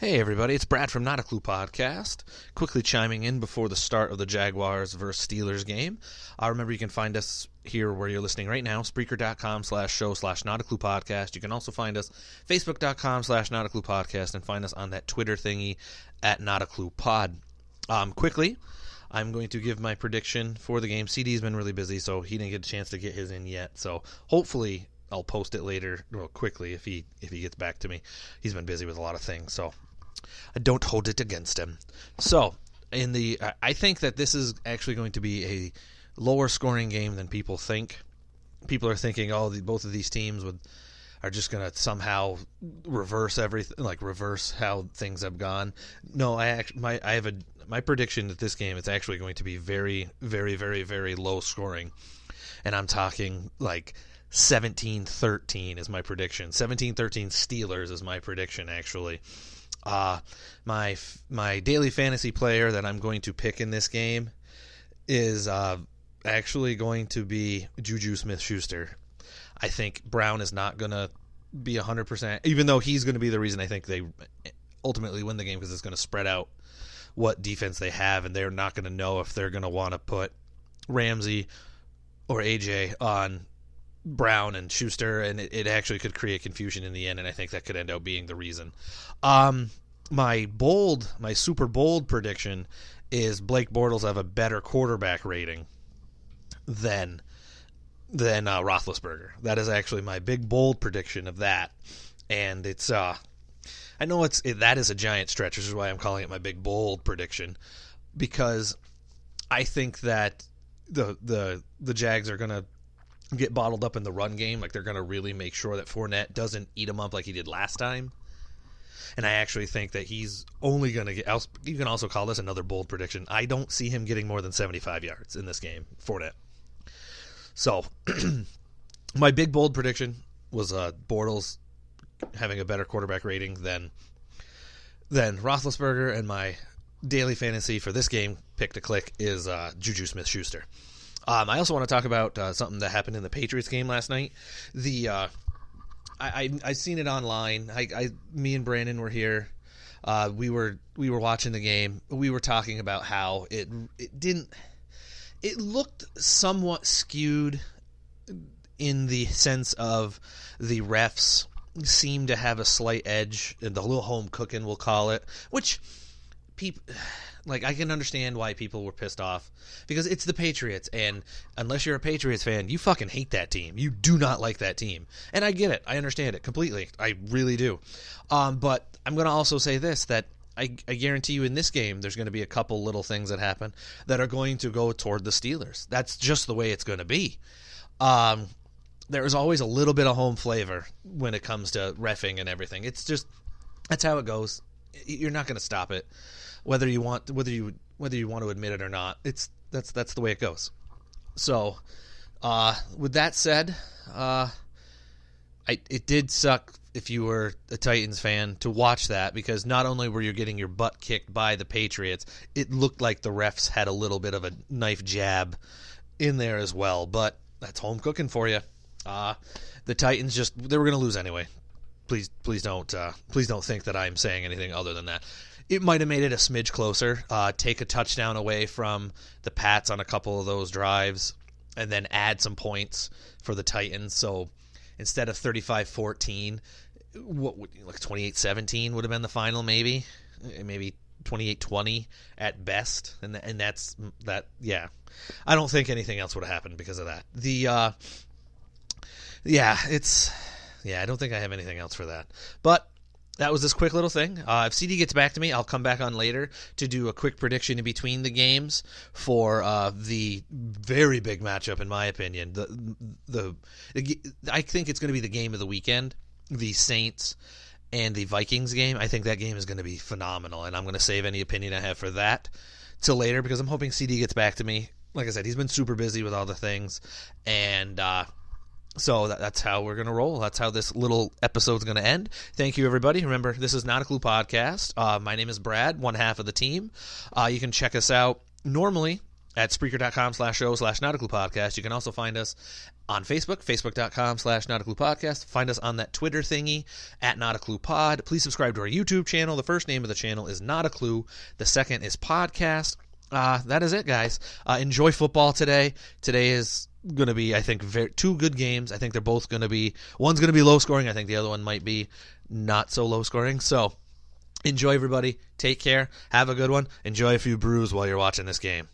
Hey everybody, it's Brad from Not a Clue Podcast, quickly chiming in before the start of the Jaguars vs. Steelers game. Remember, you can find us here where you're listening right now, Spreaker.com/show/Not a Clue Podcast. You can also find us Facebook.com/Not a Clue Podcast and find us on that Twitter thingy at Not a Clue Pod. Quickly, I'm going to give my prediction for the game. CD's been really busy, so he didn't get a chance to get his in yet, so hopefully I'll post it later, quickly if he gets back to me. He's been busy with a lot of things, so I don't hold it against him. So, I think that this is actually going to be a lower scoring game than people think. People are thinking, both of these teams are just going to somehow reverse everything, reverse how things have gone. No, my prediction that this game is actually going to be very, very, very, very low scoring, and I'm talking 17-13 is my prediction. 17-13 Steelers is my prediction, actually. My daily fantasy player that I'm going to pick in this game is actually going to be Juju Smith-Schuster. I think Brown is not going to be 100%, even though he's going to be the reason I think they ultimately win the game, because it's going to spread out what defense they have, and they're not going to know if they're going to want to put Ramsey or AJ on Brown and Schuster, and it actually could create confusion in the end, and I think that could end up being the reason. My super bold prediction is Blake Bortles have a better quarterback rating than Roethlisberger. That is actually my big bold prediction of that, and it's I know that is a giant stretch, which is why I'm calling it my big bold prediction, because I think that the Jags are gonna get bottled up in the run game. They're going to really make sure that Fournette doesn't eat him up like he did last time. And I actually think that he's only going to get... You can also call this another bold prediction. I don't see him getting more than 75 yards in this game, Fournette. So, my big bold prediction was Bortles having a better quarterback rating than Roethlisberger, and my daily fantasy for this game, pick to click, is Juju Smith-Schuster. I also want to talk about something that happened in the Patriots game last night. I seen it online. Me and Brandon were here. We were watching the game. We were talking about how it looked somewhat skewed in the sense of the refs seemed to have a slight edge, and the little home cooking, we'll call it, which people... I can understand why people were pissed off, because it's the Patriots, and unless you're a Patriots fan, you fucking hate that team. You do not like that team. And I get it. I understand it completely. I really do. But I'm going to also say this, that I guarantee you in this game there's going to be a couple little things that happen that are going to go toward the Steelers. That's just the way it's going to be. There is always a little bit of home flavor when it comes to reffing and everything. It's just, that's how it goes. You're not going to stop it. Whether you want to admit it or not, that's the way it goes. So, with that said, it did suck if you were a Titans fan to watch that, because not only were you getting your butt kicked by the Patriots, it looked like the refs had a little bit of a knife jab in there as well. But that's home cooking for you. The Titans they were going to lose anyway. Please don't think that I'm saying anything other than that. It might have made it a smidge closer. Take a touchdown away from the Pats on a couple of those drives, and then add some points for the Titans. So instead of 35-14, 28-17 would have been the final, maybe 28-20 at best, and that's that. Yeah, I don't think anything else would have happened because of that. I don't think I have anything else for that, but. That was this quick little thing. If CD gets back to me, I'll come back on later to do a quick prediction in between the games for the very big matchup, in my opinion. I think it's going to be the game of the weekend, the Saints and the Vikings game. I think that game is going to be phenomenal, and I'm going to save any opinion I have for that till later, because I'm hoping CD gets back to me. Like I said, he's been super busy with all the things, and so that's how we're going to roll. That's how this little episode's going to end. Thank you, everybody. Remember, this is Not a Clue Podcast. My name is Brad, one half of the team. You can check us out normally at Spreaker.com/show/NotaCluePodcast. You can also find us on Facebook, Facebook.com/NotaCluePodcast. Find us on that Twitter thingy at NotaCluePod. Please subscribe to our YouTube channel. The first name of the channel is Not a Clue. The second is Podcast. That is it, guys. Enjoy football today. Today is going to be, I think, two good games. I think they're both going to be, one's going to be low scoring. I think the other one might be not so low scoring. So enjoy, everybody. Take care. Have a good one. Enjoy a few brews while you're watching this game.